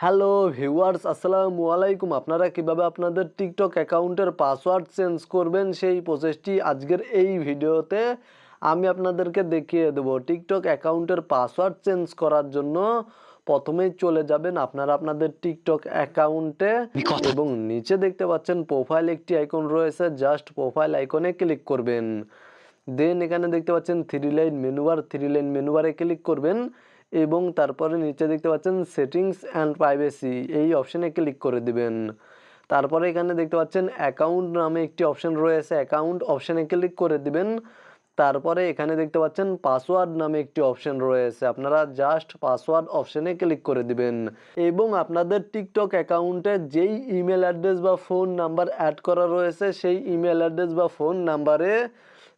Hello viewers, আসসালামু আলাইকুম। আপনারা কিভাবে আপনাদের টিকটক অ্যাকাউন্টের পাসওয়ার্ড চেঞ্জ করবেন সেই প্রসেসটি আজকের এই ভিডিওতে আমি আপনাদেরকে দেখিয়ে দেব। টিকটক অ্যাকাউন্টের পাসওয়ার্ড চেঞ্জ করার জন্য প্রথমেই চলে যাবেন আপনারা আপনাদের টিকটক অ্যাকাউন্টে এবং নিচে দেখতে পাচ্ছেন প্রোফাইল একটি আইকন রয়েছে, জাস্ট প্রোফাইল আইকনে ক্লিক করবেন। দেন এখানে দেখতে পাচ্ছেন থ্রি লাইন মেনু বারে ক্লিক করবেন এবং তারপরে নিচে দেখতে পাচ্ছেন সেটিংস অ্যান্ড প্রাইভেসি এই অপশানে ক্লিক করে দিবেন। তারপরে এখানে দেখতে পাচ্ছেন অ্যাকাউন্ট নামে একটি অপশান রয়েছে, অ্যাকাউন্ট অপশানে ক্লিক করে দিবেন। তারপরে এখানে দেখতে পাচ্ছেন পাসওয়ার্ড নামে একটি অপশান রয়েছে, আপনারা জাস্ট পাসওয়ার্ড অপশানে ক্লিক করে দিবেন এবং আপনাদের টিকটক অ্যাকাউন্টে যেই ইমেল অ্যাড্রেস বা ফোন নাম্বার অ্যাড করা রয়েছে সেই ইমেল অ্যাড্রেস বা ফোন নাম্বারে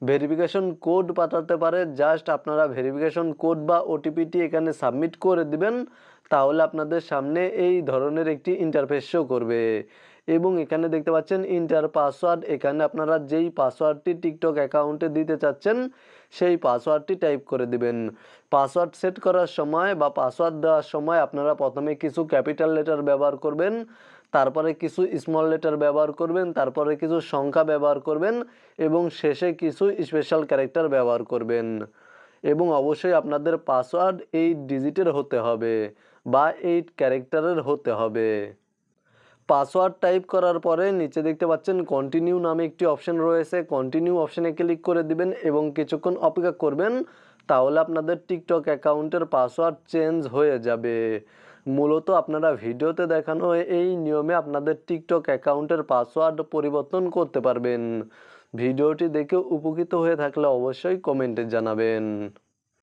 ভেরিফিকেশন কোড পাঠাতে পারে। জাস্ট আপনারা ভেরিফিকেশন কোড বা ওটিপিটি এখানে সাবমিট করে দিবেন, তাহলে আপনাদের সামনে এই ধরনের একটি ইন্টারফেস শো করবে এবং এখানে দেখতে পাচ্ছেন ইন্টার পাসওয়ার্ড। এখানে আপনারা যেই পাসওয়ার্ডটি টিকটক অ্যাকাউন্টে দিতে চাচ্ছেন সেই পাসওয়ার্ডটি টাইপ করে দিবেন। পাসওয়ার্ড সেট করার সময় বা পাসওয়ার্ড দেওয়ার সময় আপনারা প্রথমে কিছু ক্যাপিটাল লেটার ব্যবহার করবেন, তারপরে কিছু স্মল লেটার ব্যবহার করবেন, তারপরে কিছু সংখ্যা ব্যবহার করবেন এবং শেষে কিছু স্পেশাল ক্যারেক্টার ব্যবহার করবেন এবং অবশ্যই আপনাদের পাসওয়ার্ড 8 ডিজিটের হতে হবে বা 8 ক্যারেক্টারের হতে হবে। পাসওয়ার্ড টাইপ করার পরে নিচে দেখতে পাচ্ছেন কন্টিনিউ নামে একটি অপশান রয়েছে, কন্টিনিউ অপশানে ক্লিক করে দিবেন এবং কিছুক্ষণ অপেক্ষা করবেন, তাহলে আপনাদের টিকটক অ্যাকাউন্টের পাসওয়ার্ড চেঞ্জ হয়ে যাবে। মূলত আপনারা ভিডিওতে দেখানো এই নিয়মে আপনাদের টিকটক অ্যাকাউন্টের পাসওয়ার্ড পরিবর্তন করতে পারবেন। ভিডিওটি দেখে উপকৃত হয়ে থাকলে অবশ্যই কমেন্টে জানাবেন।